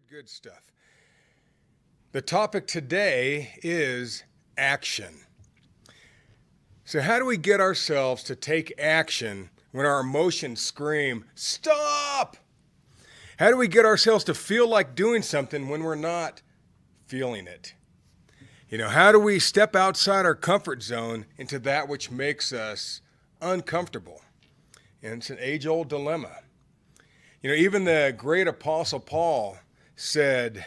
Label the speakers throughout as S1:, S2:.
S1: Good stuff. The topic today is action. So, how do we get ourselves to take action when our emotions scream, stop? How do we get ourselves to feel like doing something when we're not feeling it? How do we step outside our comfort zone into that which makes us uncomfortable? And it's an age old dilemma. Even the great apostle Paul said,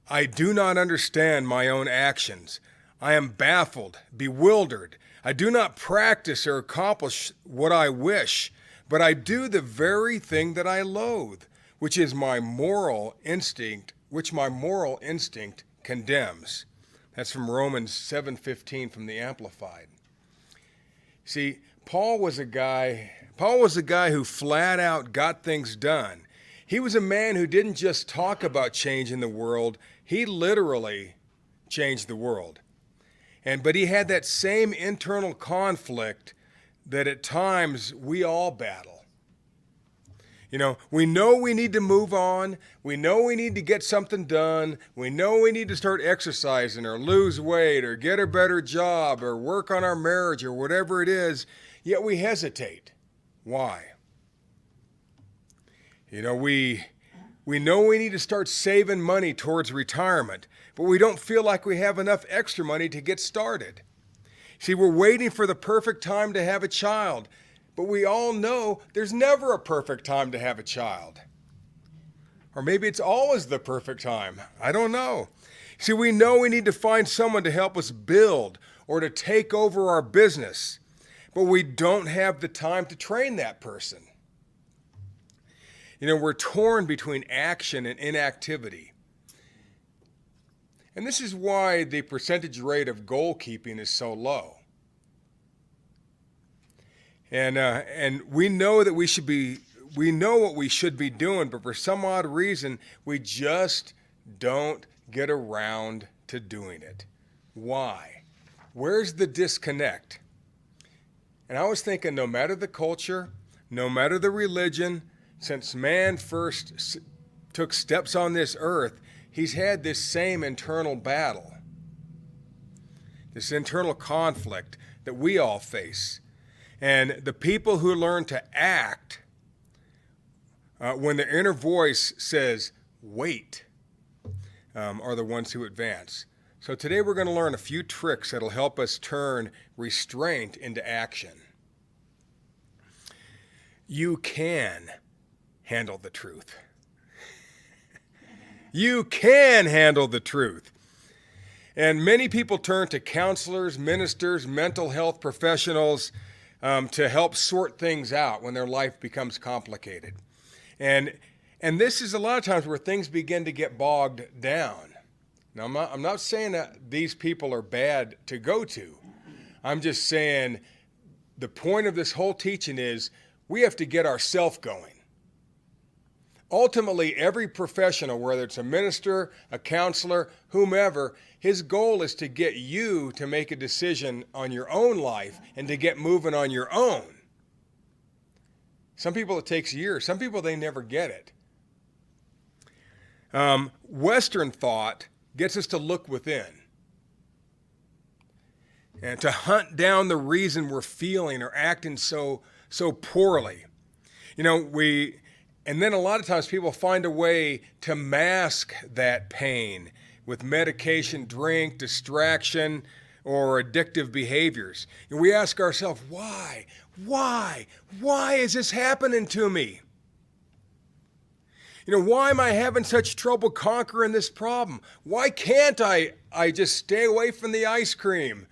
S1: I do not understand my own actions. I am baffled, bewildered. I do not practice or accomplish what I wish, but I do the very thing that I loathe, which my moral instinct condemns. That's from Romans 7:15 from the Amplified. See, Paul was a guy who flat out got things done. He was a man who didn't just talk about change in the world, he literally changed the world. But he had that same internal conflict that at times we all battle. We know we need to move on. We know we need to get something done. We know we need to start exercising or lose weight or get a better job or work on our marriage or whatever it is, yet we hesitate. Why? We know we need to start saving money towards retirement, but we don't feel like we have enough extra money to get started. See, we're waiting for the perfect time to have a child, but we all know there's never a perfect time to have a child. Or maybe it's always the perfect time. I don't know. See, we know we need to find someone to help us build or to take over our business, but we don't have the time to train that person. We're torn between action and inactivity. And this is why the percentage rate of goal keeping is so low. And we know that we know what we should be doing, but for some odd reason, we just don't get around to doing it. Why? Where's the disconnect? And I was thinking, no matter the culture, no matter the religion, since man first took steps on this earth, he's had this same internal battle, this internal conflict that we all face. And the people who learn to act when their inner voice says, wait, are the ones who advance. So today we're going to learn a few tricks that'll help us turn restraint into action. You can handle the truth. You can handle the truth. And many people turn to counselors, ministers, mental health professionals to help sort things out when their life becomes complicated. And this is a lot of times where things begin to get bogged down. Now, I'm not saying that these people are bad to go to. I'm just saying the point of this whole teaching is we have to get ourselves going. Ultimately, every professional, whether it's a minister, a counselor, whomever, his goal is to get you to make a decision on your own life and to get moving on your own. Some people it takes years. Some people, they never get it. Western thought gets us to look within and to hunt down the reason we're feeling or acting so poorly. And then a lot of times people find a way to mask that pain with medication, drink, distraction, or addictive behaviors. And we ask ourselves, why? Why is this happening to me? Why am I having such trouble conquering this problem? Why can't I just stay away from the ice cream?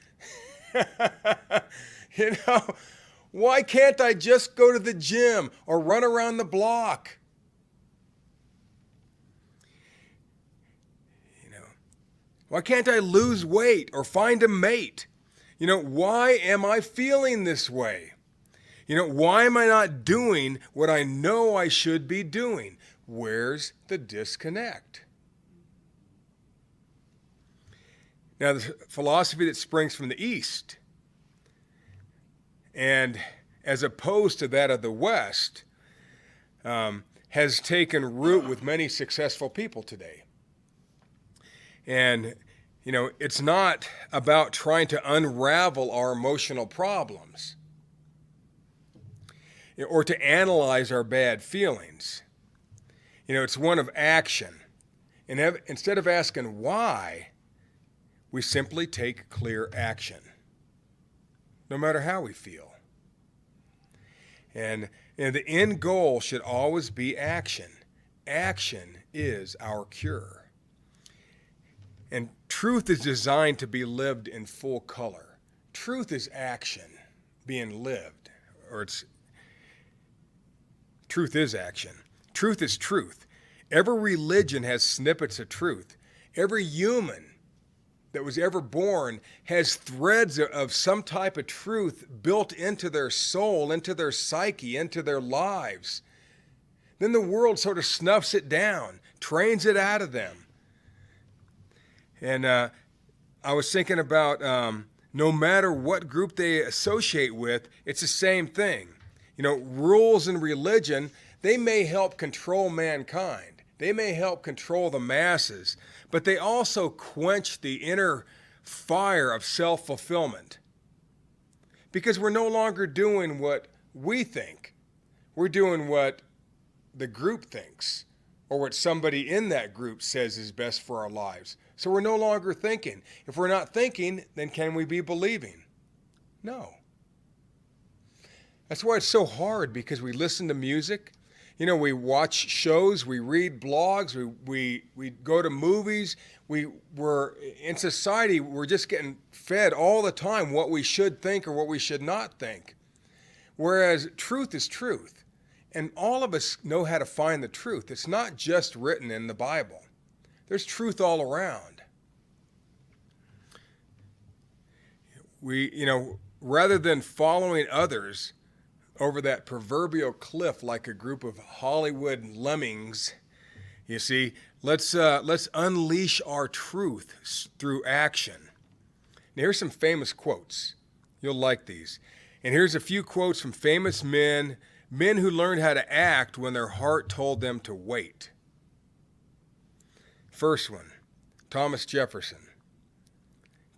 S1: Why can't I just go to the gym or run around the block? Why can't I lose weight or find a mate? Why am I feeling this way? Why am I not doing what I know I should be doing? Where's the disconnect? Now, the philosophy that springs from the East, and as opposed to that of the West, has taken root with many successful people today. And, it's not about trying to unravel our emotional problems or to analyze our bad feelings. It's one of action. And instead of asking why, we simply take clear action, no matter how we feel. And the end goal should always be action. Action is our cure. And truth is designed to be lived in full color. Truth is action being lived, truth is action. Truth is truth. Every religion has snippets of truth. Every human that was ever born has threads of some type of truth built into their soul, into their psyche, into their lives. Then the world sort of snuffs it down, trains it out of them. And I was thinking about no matter what group they associate with, it's the same thing. Rules in religion, they may help control mankind. They may help control the masses, but they also quench the inner fire of self-fulfillment. Because we're no longer doing what we think. We're doing what the group thinks, or what somebody in that group says is best for our lives. So we're no longer thinking. If we're not thinking, then can we be believing? No. That's why it's so hard, because we listen to music. We watch shows, we read blogs, we go to movies. We're in society, we're just getting fed all the time what we should think or what we should not think. Whereas truth is truth. And all of us know how to find the truth. It's not just written in the Bible. There's truth all around. Rather than following others over that proverbial cliff like a group of Hollywood lemmings, you see, let's unleash our truth through action. Now, here's some famous quotes. You'll like these. And here's a few quotes from famous men who learned how to act when their heart told them to wait. First one, Thomas Jefferson.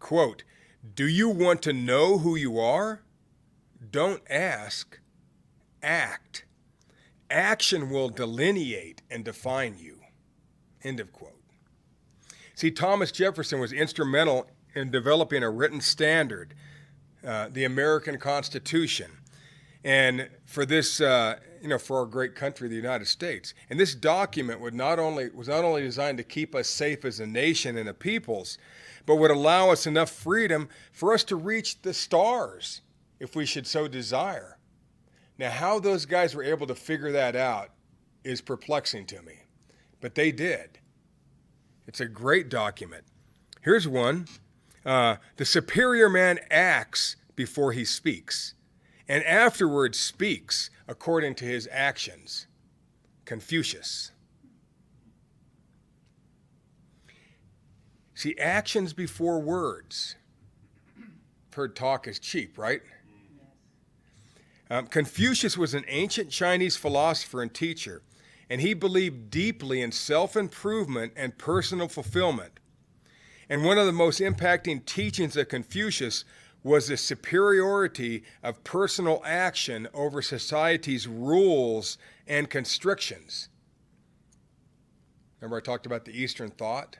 S1: Quote, "Do you want to know who you are? Don't ask, act. Action will delineate and define you." End of quote. See, Thomas Jefferson was instrumental in developing a written standard, the American Constitution, and for this, for our great country, the United States. And this document was not only designed to keep us safe as a nation and a peoples, but would allow us enough freedom for us to reach the stars if we should so desire. Now, how those guys were able to figure that out is perplexing to me, but they did. It's a great document. Here's one. The superior man acts before he speaks, and afterwards speaks according to his actions. Confucius. See, actions before words. I've heard talk is cheap, right? Confucius was an ancient Chinese philosopher and teacher, and he believed deeply in self-improvement and personal fulfillment. And one of the most impacting teachings of Confucius was the superiority of personal action over society's rules and constrictions. Remember I talked about the Eastern thought?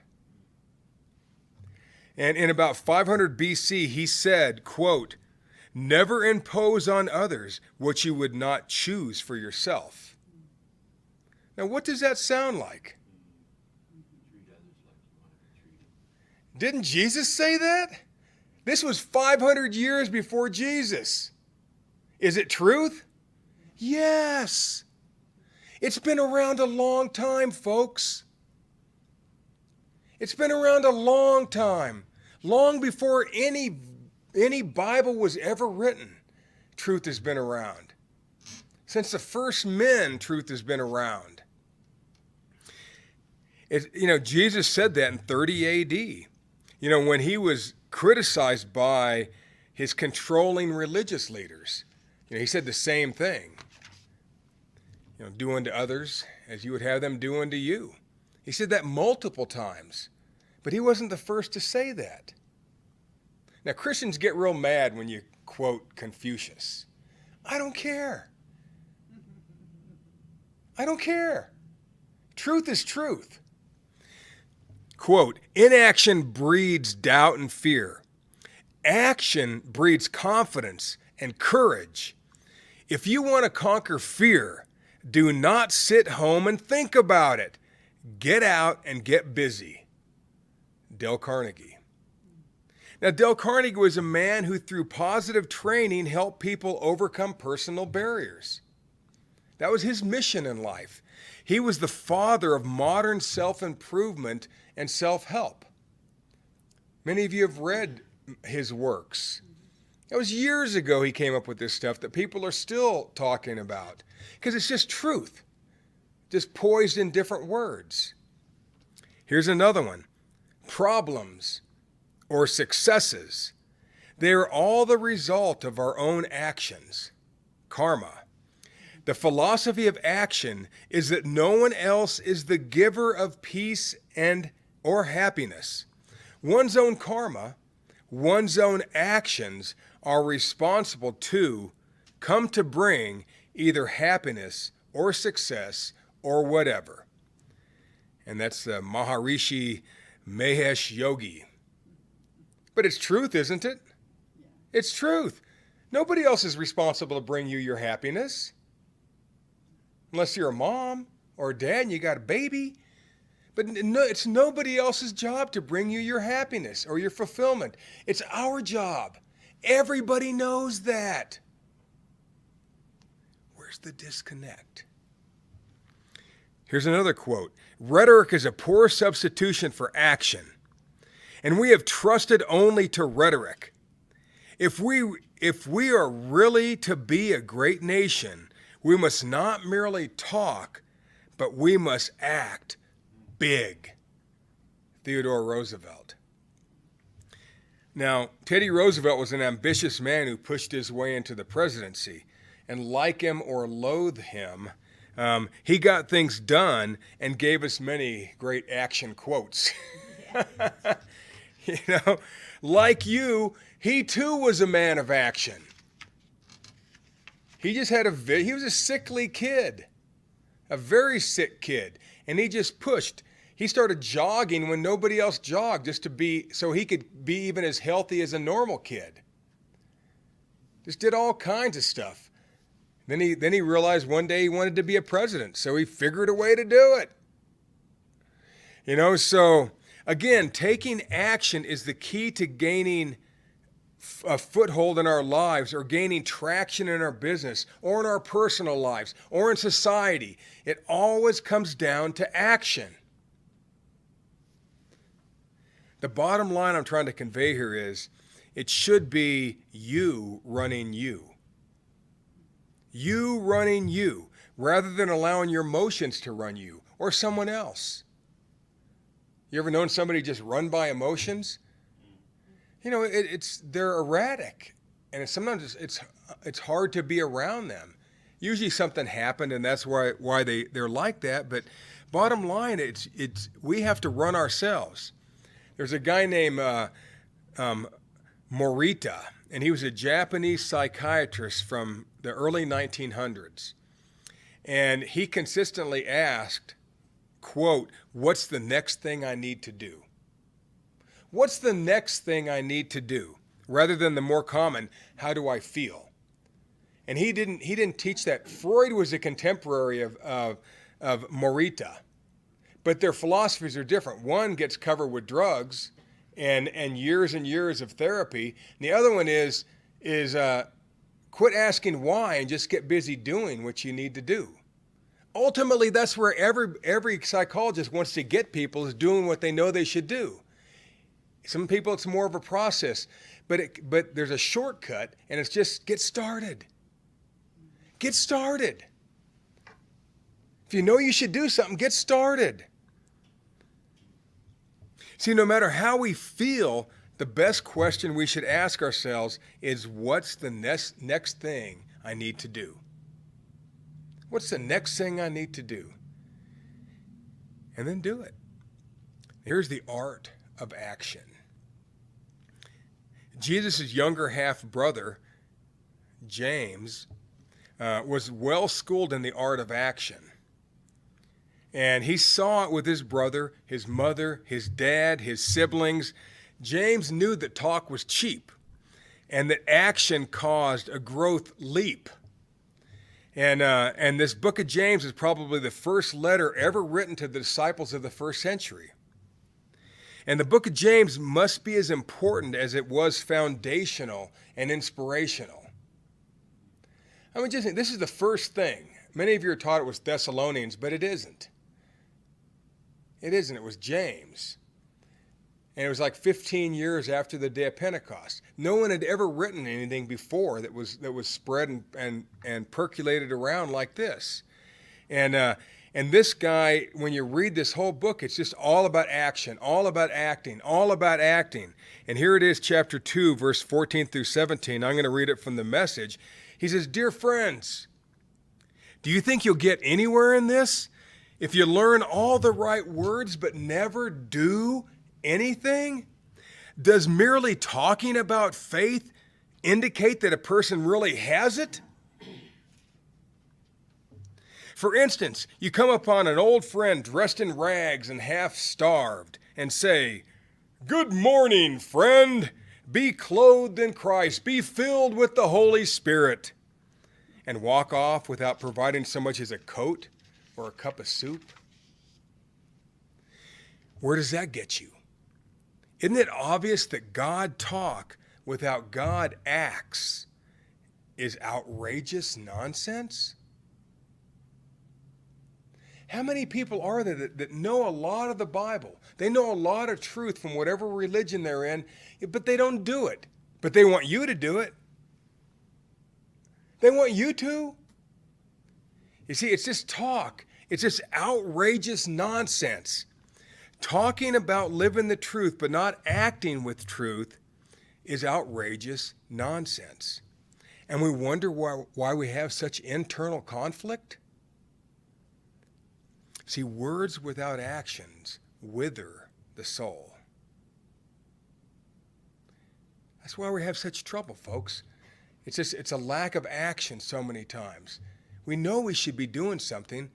S1: And in about 500 BC, he said, quote, "Never impose on others what you would not choose for yourself." Now, what does that sound like? Didn't Jesus say that? This was 500 years before Jesus. Is it truth? Yes. It's been around a long time, folks. It's been around a long time. Long before any Bible was ever written, truth has been around. Since the first men, truth has been around. Jesus said that in 30 AD. When he was criticized by his controlling religious leaders. He said the same thing. Do unto others as you would have them do unto you. He said that multiple times, but he wasn't the first to say that. Now, Christians get real mad when you quote Confucius. I don't care. I don't care. Truth is truth. Quote, inaction breeds doubt and fear. Action breeds confidence and courage. If you want to conquer fear, do not sit home and think about it. Get out and get busy. Dale Carnegie. Now, Dale Carnegie was a man who, through positive training, helped people overcome personal barriers. That was his mission in life. He was the father of modern self-improvement and self-help. Many of you have read his works. It was years ago he came up with this stuff that people are still talking about because it's just truth, just poised in different words. Here's another one. Problems or successes, they are all the result of our own actions. Karma. The philosophy of action is that no one else is the giver of peace and or happiness. One's own karma, one's own actions are responsible to come to bring either happiness or success or whatever. And that's the Maharishi Mahesh Yogi. But it's truth, isn't it? Yeah. It's truth. Nobody else is responsible to bring you your happiness. Unless you're a mom or a dad and you got a baby. But no, it's nobody else's job to bring you your happiness or your fulfillment. It's our job. Everybody knows that. Where's the disconnect? Here's another quote. Rhetoric is a poor substitution for action, and we have trusted only to rhetoric. If we are really to be a great nation, we must not merely talk, but we must act big. Theodore Roosevelt. Now, Teddy Roosevelt was an ambitious man who pushed his way into the presidency. And like him or loathe him, he got things done and gave us many great action quotes. Like you, he too was a man of action. He just had he was a sickly kid, a very sick kid, and he just pushed. He started jogging when nobody else jogged so he could be even as healthy as a normal kid. Just did all kinds of stuff. Then he realized one day he wanted to be a president, so he figured a way to do it. So again, taking action is the key to gaining a foothold in our lives or gaining traction in our business or in our personal lives or in society. It always comes down to action. The bottom line I'm trying to convey here is it should be you running you. You running you, rather than allowing your emotions to run you or someone else. You ever known somebody just run by emotions? They're erratic, and sometimes it's hard to be around them. Usually something happened, and that's why they're like that. But bottom line, we have to run ourselves. There's a guy named Morita, and he was a Japanese psychiatrist from the early 1900s. And he consistently asked, quote, what's the next thing I need to do? What's the next thing I need to do? Rather than the more common, how do I feel? And he didn't teach that. Freud was a contemporary of Morita. But their philosophies are different. One gets covered with drugs and years of therapy. And the other one is quit asking why and just get busy doing what you need to do. Ultimately, that's where every psychologist wants to get people, is doing what they know they should do. Some people, it's more of a process, but there's a shortcut, and it's just get started. Get started. If you know you should do something, get started. See, no matter how we feel, the best question we should ask ourselves is, what's the next thing I need to do? What's the next thing I need to do? And then do it. Here's the art of action. Jesus' younger half-brother, James, was well schooled in the art of action. And he saw it with his brother, his mother, his dad, his siblings. James knew that talk was cheap and that action caused a growth leap. And this book of James is probably the first letter ever written to the disciples of the first century. And the book of James must be as important as it was foundational and inspirational. I mean, just think, this is the first thing. Many of you are taught it was Thessalonians, but it isn't. It isn't. It was James. And it was like 15 years after the day of Pentecost. No one had ever written anything before that was spread and percolated around like this. And this guy, when you read this whole book, it's just all about action, all about acting, all about acting. And here it is, chapter 2, verse 14 through 17. I'm going to read it from the Message. He says, "Dear friends, do you think you'll get anywhere in this if you learn all the right words but never do anything? Does merely talking about faith indicate that a person really has it? For instance, you come upon an old friend dressed in rags and half-starved and say, 'Good morning, friend. Be clothed in Christ. Be filled with the Holy Spirit,' and walk off without providing so much as a coat or a cup of soup? Where does that get you? Isn't it obvious that God talk without God acts is outrageous nonsense? How many people are there that know a lot of the Bible? They know a lot of truth from whatever religion they're in, but they don't do it. But they want you to do it. They want you to. You see, it's just talk. It's just outrageous nonsense. Talking about living the truth but not acting with truth is outrageous nonsense. And we wonder why we have such internal conflict. See, words without actions wither the soul. That's why we have such trouble, folks. It's a lack of action so many times. We know we should be doing something,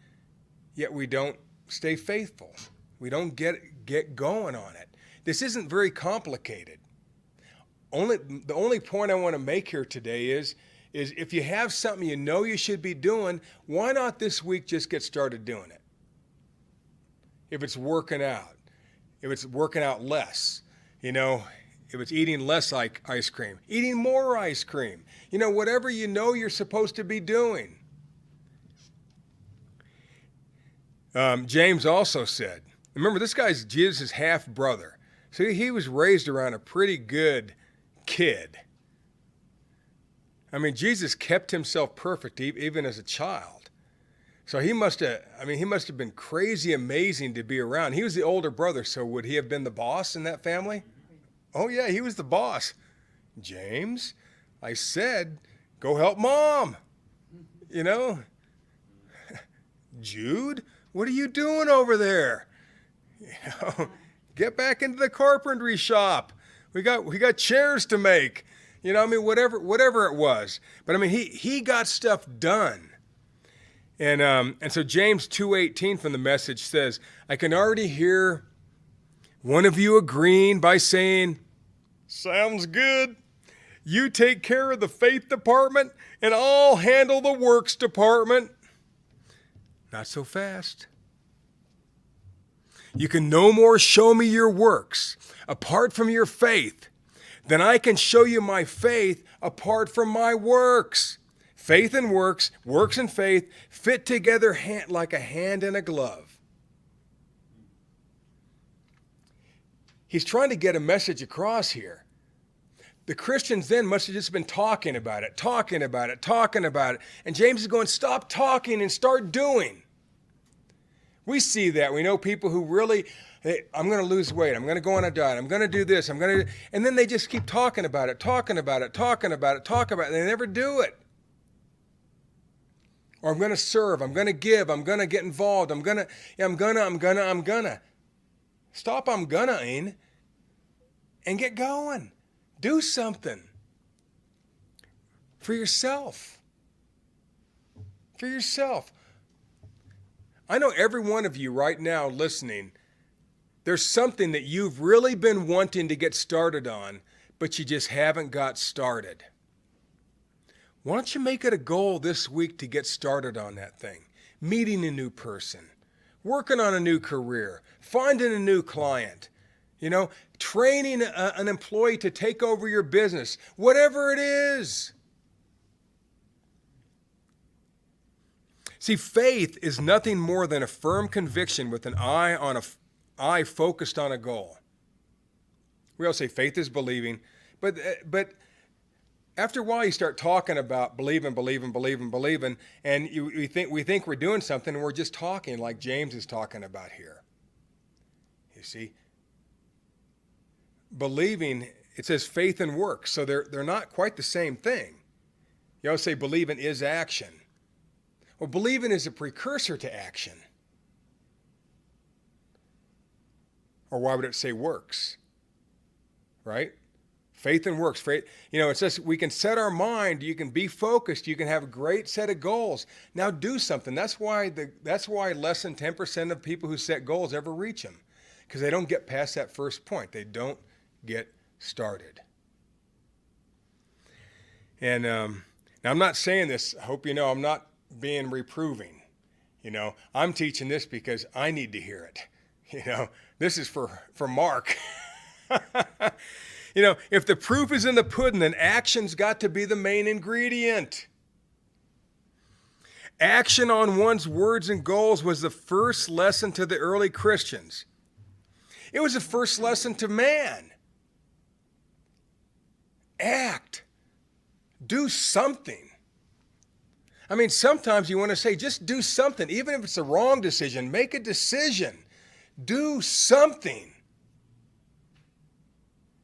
S1: yet we don't stay faithful. We don't get going on it. This isn't very complicated. The only point I want to make here today is if you have something you know you should be doing, why not this week just get started doing it? If it's working out, if it's working out less, if it's eating less ice cream, eating more ice cream, whatever you know you're supposed to be doing. James also said, remember, this guy's Jesus' half-brother. So he was raised around a pretty good kid. I mean, Jesus kept himself perfect even as a child. So he must have been crazy amazing to be around. He was the older brother, so would he have been the boss in that family? Oh yeah, he was the boss. James, I said, go help mom. Jude, what are you doing over there? Get back into the carpentry shop. We got chairs to make. Whatever it was. But he got stuff done. And so James 2:18 from the Message says, I can already hear one of you agreeing by saying, sounds good. You take care of the faith department and I'll handle the works department. Not so fast. You can no more show me your works apart from your faith than I can show you my faith apart from my works. Faith and works, works and faith, fit together like a hand and a glove. He's trying to get a message across here. The Christians then must have just been talking about it. And James is going, stop talking and start doing. We see that. We know people who really, hey, I'm going to lose weight. I'm going to go on a diet. I'm going to do this. And then they just keep talking about it. And they never do it. Or I'm going to serve, I'm going to give, I'm going to get involved, I'm gonna. Stop I'm gonna-ing and get going. Do something for yourself. For yourself. I know every one of you right now listening, there's something that you've really been wanting to get started on, but you just haven't got started. Why don't you make it a goal this week to get started on that thing? Meeting a new person, working on a new career, finding a new client, training an employee to take over your business, whatever it is. See, faith is nothing more than a firm conviction with an eye focused on a goal. We all say faith is believing, but after a while, you start talking about believing, and we think we're doing something, and we're just talking like James is talking about here. You see, believing, it says faith and works, so they're not quite the same thing. You always say believing is action. Well, believing is a precursor to action. Or why would it say works? Right? Faith and works. Faith, it says we can set our mind, you can be focused, you can have a great set of goals. Now do something. That's why less than 10% of people who set goals ever reach them. Because they don't get past that first point. They don't get started. And now I'm not saying this, I hope you know, I'm not being reproving. I'm teaching this because I need to hear it. This is for Mark. If the proof is in the pudding, then action's got to be the main ingredient. Action on one's words and goals was the first lesson to the early Christians. It was the first lesson to man. Act. Do something. I mean, sometimes you want to say, just do something. Even if it's a wrong decision, make a decision. Do something.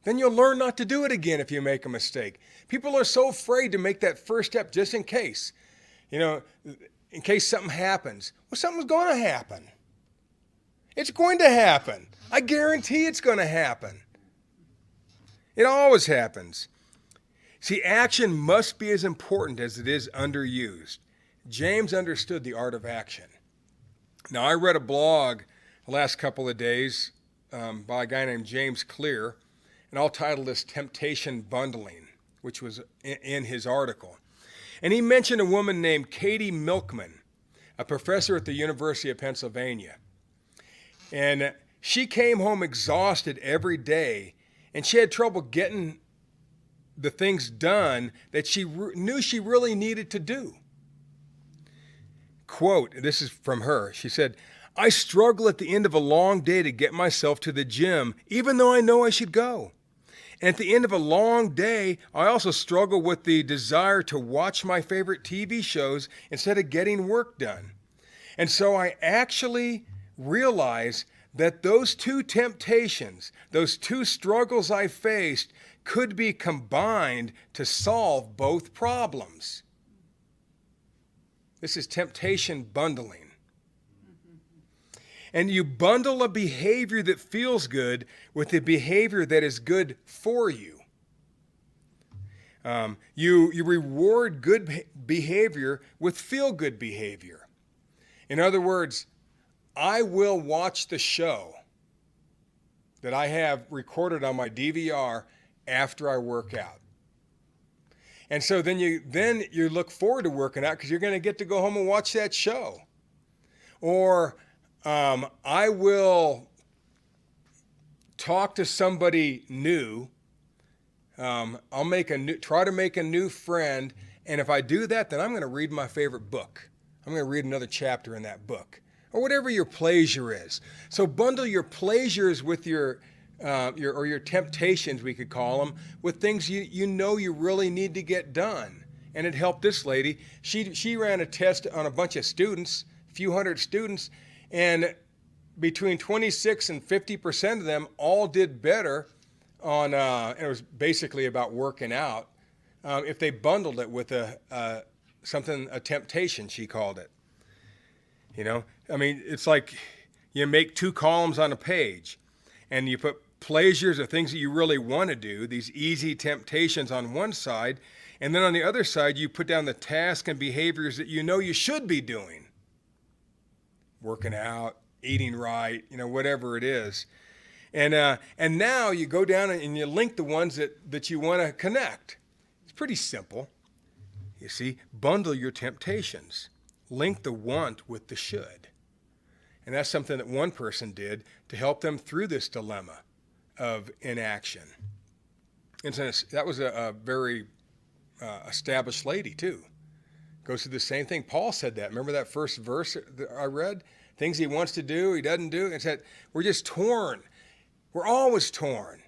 S1: Then you'll learn not to do it again if you make a mistake. People are so afraid to make that first step just in case. In case something happens. Well, something's going to happen. It's going to happen. I guarantee it's going to happen. It always happens. See, action must be as important as it is underused. James understood the art of action. Now, I read a blog the last couple of days by a guy named James Clear, and I'll title this Temptation Bundling, which was in his article. And he mentioned a woman named Katie Milkman, a professor at the University of Pennsylvania. And she came home exhausted every day, and she had trouble getting the things done that she knew she really needed to do. Quote, this is from her, she said, "I struggle at the end of a long day to get myself to the gym, even though I know I should go. And at the end of a long day, I also struggle with the desire to watch my favorite TV shows instead of getting work done. And so I actually realize that those two temptations, those two struggles I faced, could be combined to solve both problems." This is temptation bundling. And you bundle a behavior that feels good with a behavior that is good for you. You reward good behavior with feel-good behavior. In other words, I will watch the show that I have recorded on my DVR after I work out. And so then you look forward to working out because you're going to get to go home and watch that show. Or I will talk to somebody new. I'll try to make a new friend. And if I do that, then I'm going to read my favorite book. I'm going to read another chapter in that book. Or whatever your pleasure is. So bundle your pleasures with your temptations, we could call them, with things you know you really need to get done. And it helped this lady. She ran a test on a bunch of students, a few hundred students, and between 26 and 50% of them all did better on, and it was basically about working out, if they bundled it with a something, a temptation, she called it. You know, I mean, it's like you make 2 columns on a page and you put pleasures or things that you really want to do, these easy temptations on one side, and then on the other side, you put down the tasks and behaviors that you know you should be doing. Working out, eating right, you know, whatever it is. And now you go down and you link the ones that you want to connect. It's pretty simple. You see, bundle your temptations. Link the want with the should. And that's something that one person did to help them through this dilemma of inaction. And so that was a very established lady too. Goes through the same thing. Paul said that. Remember that first verse that I read? Things he wants to do, he doesn't do. And said, we're just torn. We're always torn.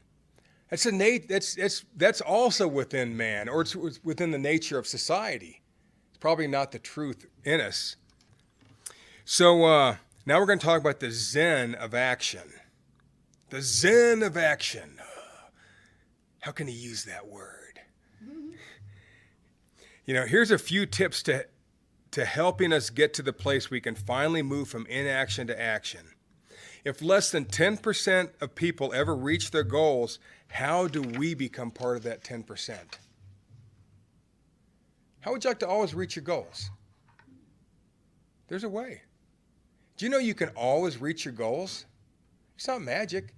S1: That's also within man, or it's within the nature of society. It's probably not the truth in us. So now we're going to talk about the Zen of action. The Zen of action. How can he use that word? You know, here's a few tips to helping us get to the place we can finally move from inaction to action. If less than 10% of people ever reach their goals, how do we become part of that 10%? How would you like to always reach your goals? There's a way. Do you know you can always reach your goals? It's not magic.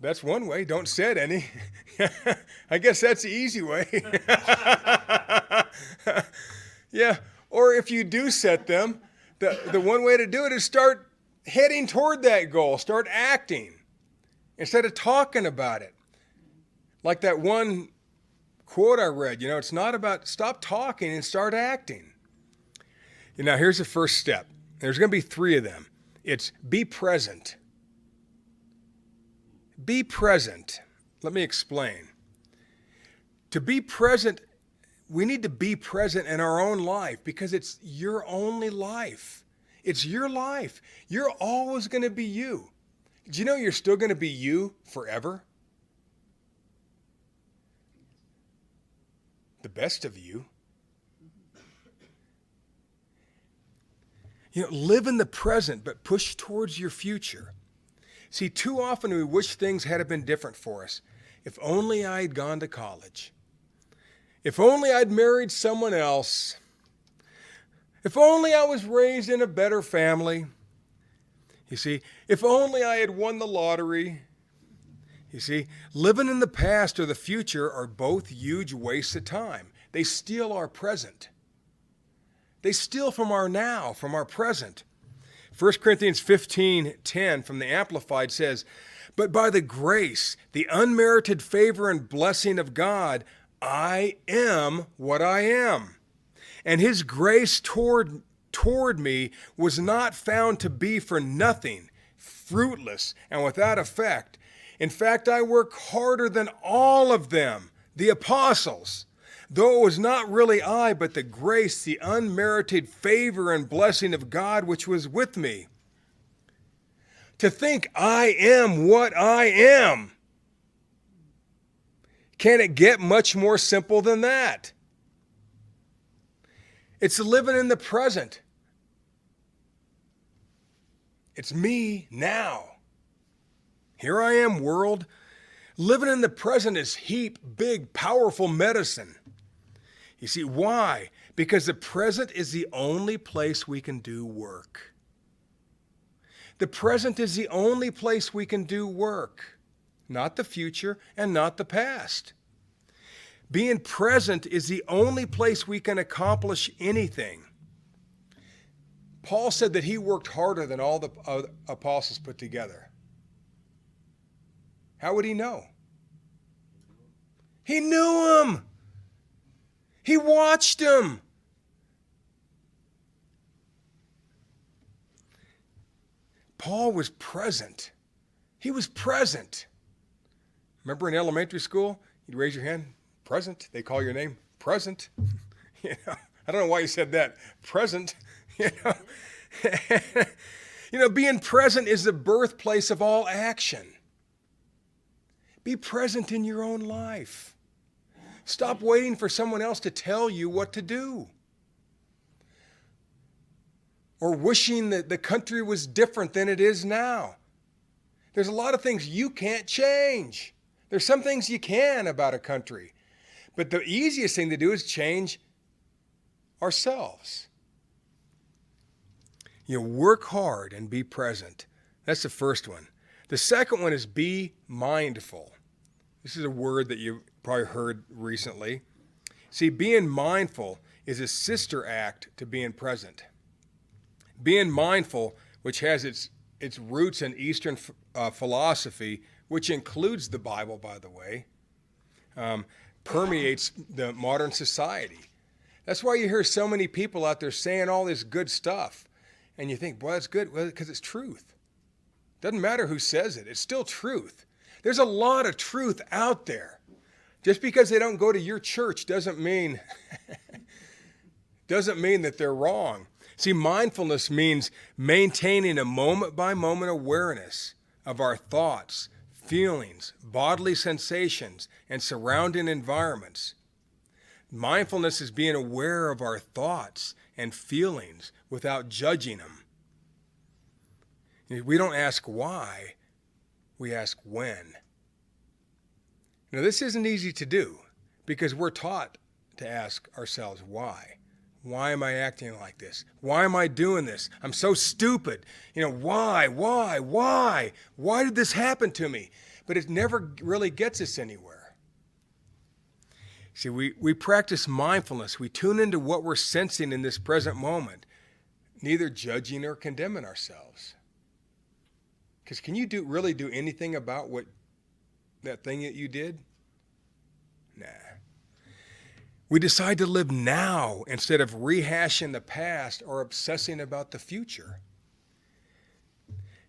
S1: That's one way. Don't set any. I guess that's the easy way. Yeah. Or if you do set them, the one way to do it is start heading toward that goal. Start acting instead of talking about it. Like that one quote I read, you know, it's not about stop talking and start acting. You know, here's the first step. There's going to be 3 of them. It's be present. Be present. Let me explain. To be present, we need to be present in our own life because it's your only life. It's your life. You're always going to be you. Do you know you're still going to be you forever? The best of you. You know, live in the present, but push towards your future. See, too often we wish things had been different for us. If only I had gone to college. If only I'd married someone else. If only I was raised in a better family. You see, if only I had won the lottery. You see, living in the past or the future are both huge wastes of time. They steal our present. They steal from our now, from our present. 1 Corinthians 15:10 from the Amplified says, "But by the grace, the unmerited favor and blessing of God, I am what I am. And his grace toward me was not found to be for nothing, fruitless, and without effect. In fact, I work harder than all of them, the apostles, though it was not really I, but the grace, the unmerited favor and blessing of God which was with me. To think I am what I am. Can it get much more simple than that? It's living in the present. It's me now. Here I am, world. Living in the present is big, powerful medicine. You see, why? Because the present is the only place we can do work. The present is the only place we can do work, not the future and not the past. Being present is the only place we can accomplish anything. Paul said that he worked harder than all the apostles put together. How would he know? He knew him. He watched him. Paul was present. He was present. Remember in elementary school, you'd raise your hand, present. They call your name, present. You know, I don't know why you said that, present. You know, being present is the birthplace of all action. Be present in your own life. Stop waiting for someone else to tell you what to do. Or wishing that the country was different than it is now. There's a lot of things you can't change. There's some things you can about a country. But the easiest thing to do is change ourselves. Work hard and be present. That's the first one. The second one is be mindful. This is a word that you probably heard recently. See, being mindful is a sister act to being present. Being mindful, which has its roots in Eastern philosophy, which includes the Bible, by the way, permeates the modern society. That's why you hear so many people out there saying all this good stuff. And you think, boy, that's good. Well, because it's truth. Doesn't matter who says it. It's still truth. There's a lot of truth out there. Just because they don't go to your church doesn't mean that they're wrong. See, mindfulness means maintaining a moment-by-moment awareness of our thoughts, feelings, bodily sensations, and surrounding environments. Mindfulness is being aware of our thoughts and feelings without judging them. We don't ask why, we ask when. Now, this isn't easy to do because we're taught to ask ourselves why. Why am I acting like this? Why am I doing this? I'm so stupid. Why? Why did this happen to me? But it never really gets us anywhere. See, we practice mindfulness. We tune into what we're sensing in this present moment, neither judging or condemning ourselves. Because can you really do anything about that thing that you did? Nah. We decide to live now instead of rehashing the past or obsessing about the future.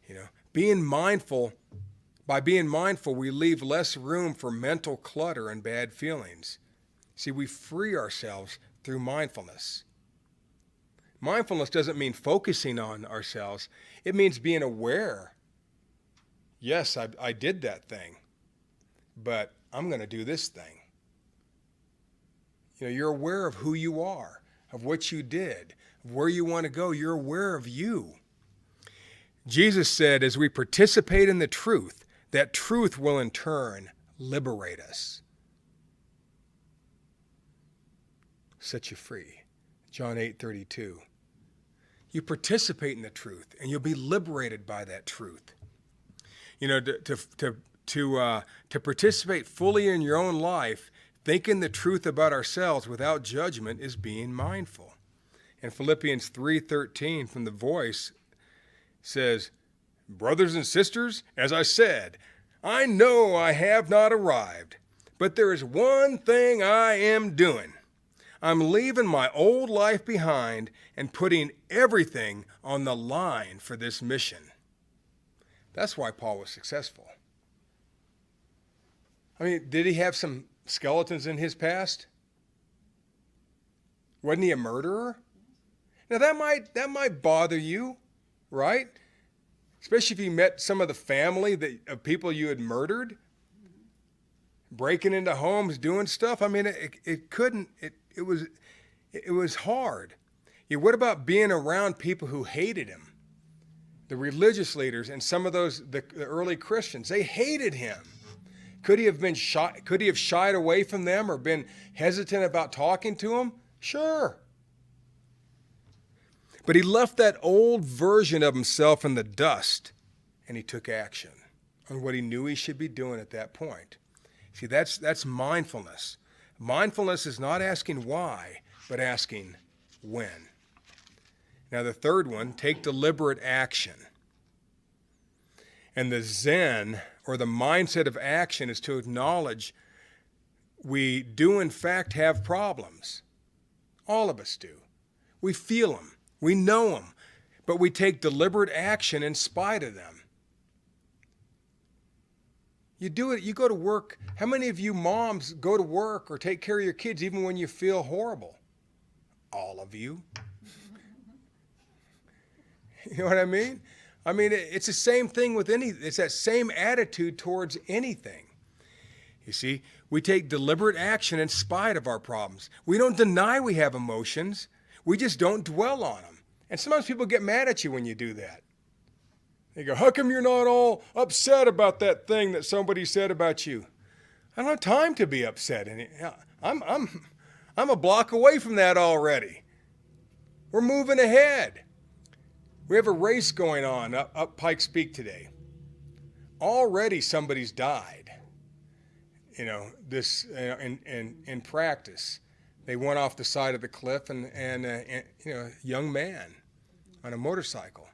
S1: By being mindful, we leave less room for mental clutter and bad feelings. See, we free ourselves through mindfulness. Mindfulness doesn't mean focusing on ourselves. It means being aware. Yes, I did that thing, but I'm going to do this thing. You're aware of who you are, of what you did, of where you want to go. You're aware of you. Jesus said, as we participate in the truth, that truth will in turn liberate us. Set you free. John 8:32. You participate in the truth, and you'll be liberated by that truth. To participate fully in your own life, thinking the truth about ourselves without judgment is being mindful. And Philippians 3:13 from the Voice says, brothers and sisters, as I said, I know I have not arrived, but there is one thing I am doing. I'm leaving my old life behind and putting everything on the line for this mission. That's why Paul was successful. Did he have some skeletons in his past? Wasn't he a murderer? Now that might bother you, right? Especially if you met some of the family of people you had murdered, breaking into homes, doing stuff. It was hard. What about being around people who hated him? The religious leaders and some of the early Christians, they hated him. Could he have been shy? Could he have shied away from them or been hesitant about talking to them? Sure. But he left that old version of himself in the dust, and he took action on what he knew he should be doing at that point. See, that's mindfulness. Mindfulness is not asking why, but asking when. Now the third one, take deliberate action. And the Zen, or the mindset of action, is to acknowledge we do in fact have problems. All of us do. We feel them. We know them. But we take deliberate action in spite of them. You do it. You go to work. How many of you moms go to work or take care of your kids even when you feel horrible? All of you. You know what I mean? It's the same thing with it's that same attitude towards anything. You see, we take deliberate action in spite of our problems. We don't deny we have emotions. We just don't dwell on them. And sometimes people get mad at you when you do that. They go, how come you're not all upset about that thing that somebody said about you? I don't have time to be upset. I'm a block away from that already. We're moving ahead. We have a race going on up Pikes Peak today. Already somebody's died. In practice. They went off the side of the cliff and a young man on a motorcycle.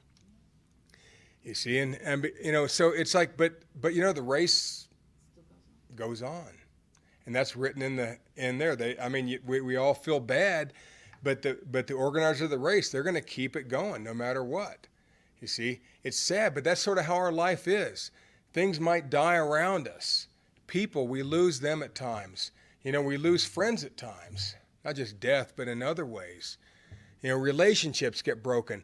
S1: You see, so it's like, but the race goes on, and that's written in there. We all feel bad, but the organizers of the race, they're going to keep it going no matter what. You see, it's sad, but that's sort of how our life is. Things might die around us. People, we lose them at times. We lose friends at times, not just death, but in other ways. Relationships get broken,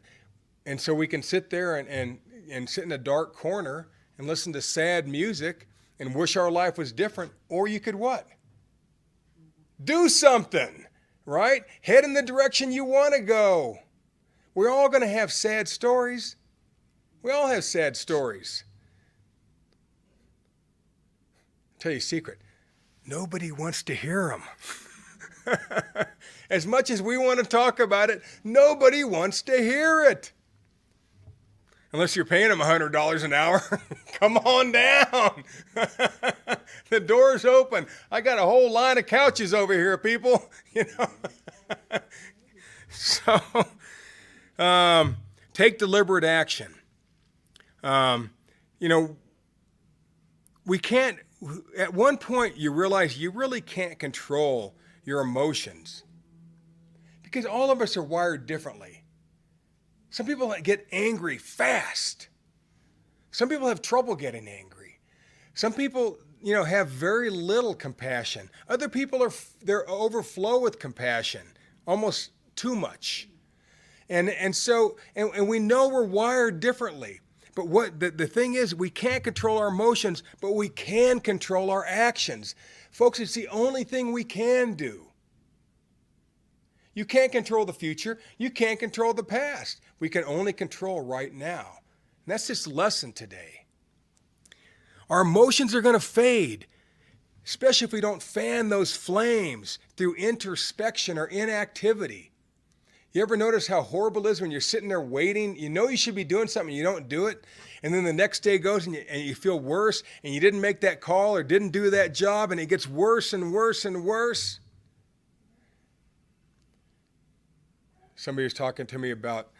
S1: and so we can sit there and sit in a dark corner and listen to sad music and wish our life was different. Or you could what? Do something, right? Head in the direction you want to go. We're all going to have sad stories. We all have sad stories. I'll tell you a secret. Nobody wants to hear them. As much as we want to talk about it, nobody wants to hear it. Unless you're paying them $100 an hour. Come on down. The door's open. I got a whole line of couches over here, people. So, take deliberate action. We can't, at one point you realize you really can't control your emotions. Because all of us are wired differently. Some people get angry fast. Some people have trouble getting angry. Some people, have very little compassion. Other people they're overflow with compassion, almost too much. And so we know we're wired differently. But what the thing is, we can't control our emotions, but we can control our actions. Folks, it's the only thing we can do. You can't control the future. You can't control the past. We can only control right now. And that's this lesson today. Our emotions are going to fade, especially if we don't fan those flames through introspection or inactivity. You ever notice how horrible it is when you're sitting there waiting? You know you should be doing something, you don't do it, and then the next day goes and you feel worse, and you didn't make that call or didn't do that job, and it gets worse and worse and worse. Somebody was talking to me about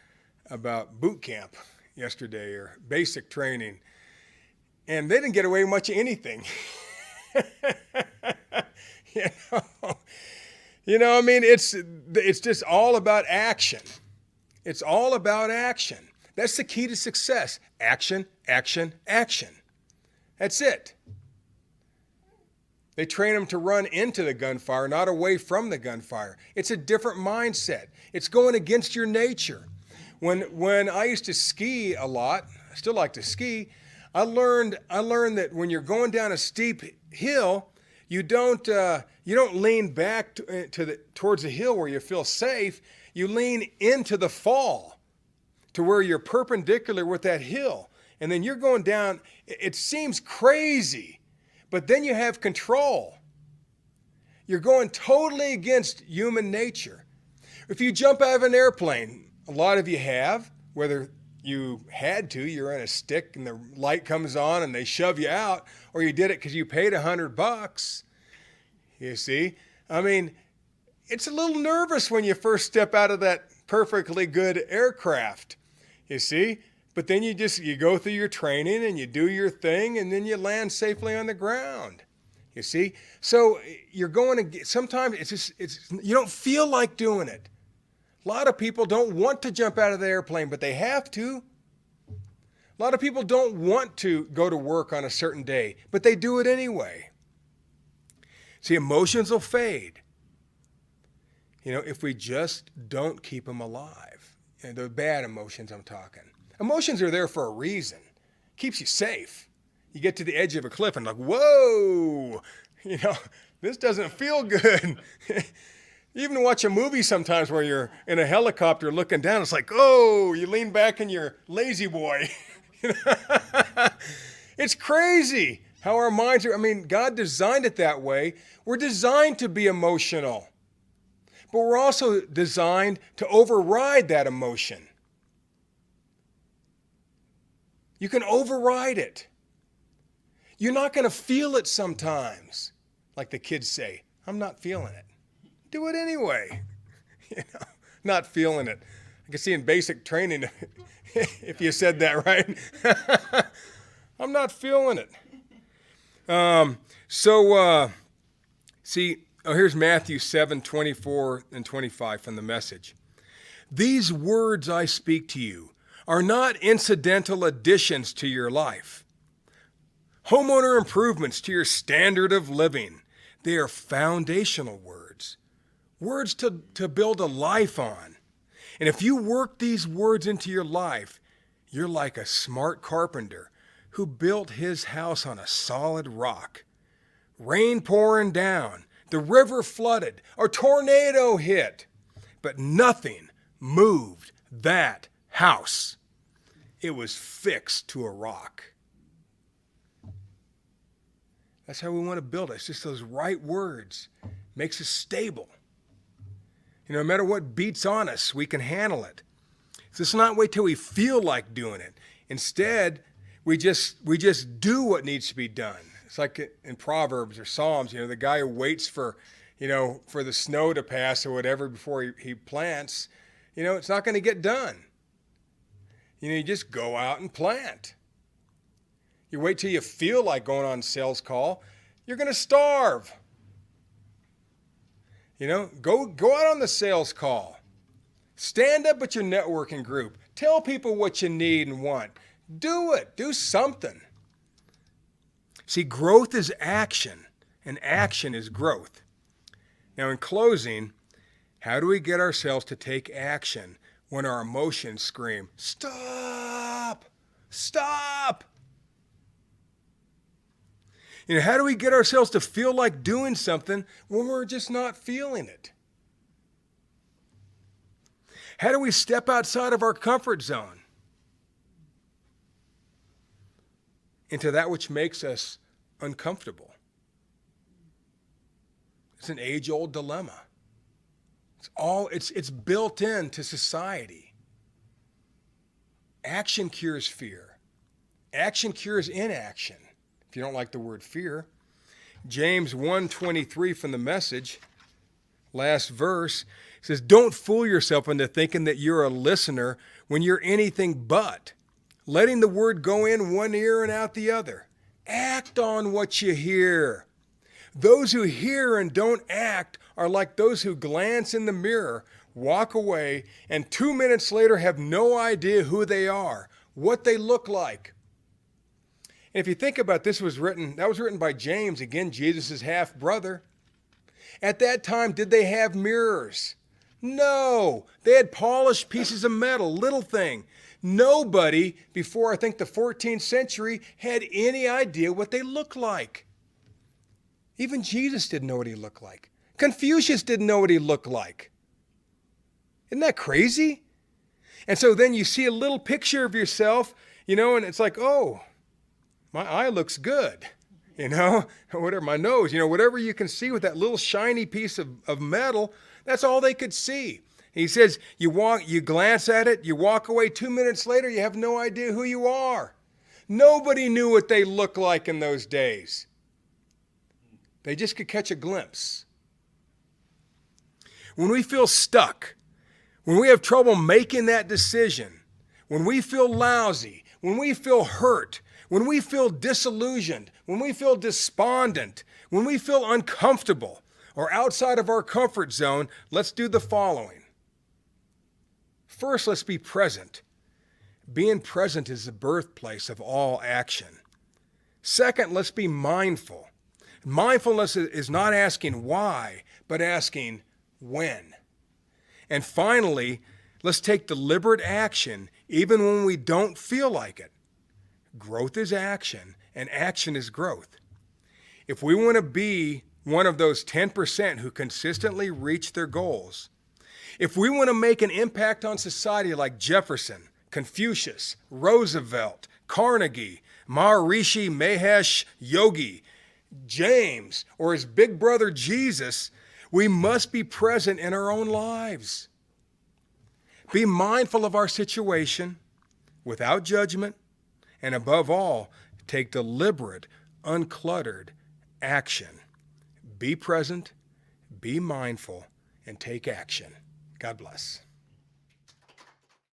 S1: boot camp yesterday or basic training, and they didn't get away with much of anything. It's just all about action. It's all about action. That's the key to success. Action, action, action. That's it. They train them to run into the gunfire, not away from the gunfire. It's a different mindset. It's going against your nature. When I used to ski a lot, I still like to ski, I learned that when you're going down a steep hill, you don't lean back towards the hill where you feel safe. You lean into the fall to where you're perpendicular with that hill. And then you're going down. It seems crazy, but then you have control. You're going totally against human nature. If you jump out of an airplane, a lot of you have, whether you had to, you're in a stick and the light comes on and they shove you out, or you did it because you paid $100. You see, it's a little nervous when you first step out of that perfectly good aircraft, you see, but then you go through your training and you do your thing and then you land safely on the ground, you see. So you're going to, sometimes you don't feel like doing it. A lot of people don't want to jump out of the airplane, but they have to. A lot of people don't want to go to work on a certain day, but they do it anyway. See, emotions will fade, if we just don't keep them alive. The bad emotions I'm talking. Emotions are there for a reason. Keeps you safe. You get to the edge of a cliff and whoa, You know, this doesn't feel good. You even watch a movie sometimes where you're in a helicopter looking down. It's like, oh, you lean back in your lazy boy. It's crazy how our minds are. I mean, God designed it that way. We're designed to be emotional, but we're also designed to override that emotion. You can override it. You're not going to feel it sometimes. Like the kids say, I'm not feeling it. Do it anyway. Not feeling it. I can see in basic training if you said that right. I'm not feeling it. Here's Matthew 7:24 and 25 from the Message. These words I speak to you are not incidental additions to your life, homeowner improvements to your standard of living. They are foundational words, words to build a life on. And if you work these words into your life, you're like a smart carpenter who built his house on a solid rock. Rain pouring down, the river flooded, a tornado hit, but nothing moved that house. It was fixed to a rock. That's how we want to build it. It's just those right words. Makes us stable. No matter what beats on us, we can handle it. So let's not wait till we feel like doing it. Instead, we just do what needs to be done. It's like in Proverbs or Psalms, the guy who waits for the snow to pass or whatever before he plants, it's not going to get done. You just go out and plant. You wait till you feel like going on sales call, you're going to starve. Go out on the sales call. Stand up at your networking group. Tell people what you need and want. Do it. Do something. See, growth is action, and action is growth. Now, in closing, how do we get ourselves to take action when our emotions scream, stop, stop? How do we get ourselves to feel like doing something when we're just not feeling it? How do we step outside of our comfort zone into that which makes us uncomfortable? It's an age-old dilemma. It's built into society. Action cures fear. Action cures inaction. If you don't like the word fear. James 1:23 from the Message, last verse, says, don't fool yourself into thinking that you're a listener when you're anything but, letting the word go in one ear and out the other. Act on what you hear. Those who hear and don't act are like those who glance in the mirror, walk away, and 2 minutes later have no idea who they are, what they look like. And if you think about it, that was written by James, again, Jesus' half-brother. At that time, did they have mirrors? No. They had polished pieces of metal, little thing. Nobody before, I think, the 14th century had any idea what they looked like. Even Jesus didn't know what he looked like. Confucius didn't know what he looked like. Isn't that crazy? And so then you see a little picture of yourself, and it's like, oh, my eye looks good, whatever, my nose, whatever you can see with that little shiny piece of metal, that's all they could see. He says, you glance at it, you walk away, 2 minutes later, you have no idea who you are. Nobody knew what they looked like in those days. They just could catch a glimpse. When we feel stuck, when we have trouble making that decision, when we feel lousy, when we feel hurt, when we feel disillusioned, when we feel despondent, when we feel uncomfortable or outside of our comfort zone, let's do the following. First, let's be present. Being present is the birthplace of all action. Second, let's be mindful. Mindfulness is not asking why, but asking when. And finally, let's take deliberate action even when we don't feel like it. Growth is action, and action is growth. If we want to be one of those 10% who consistently reach their goals, if we want to make an impact on society like Jefferson, Confucius, Roosevelt, Carnegie, Maharishi Mahesh Yogi, James, or his big brother Jesus, we must be present in our own lives. Be mindful of our situation without judgment, and above all, take deliberate, uncluttered action. Be present, be mindful, and take action. God bless.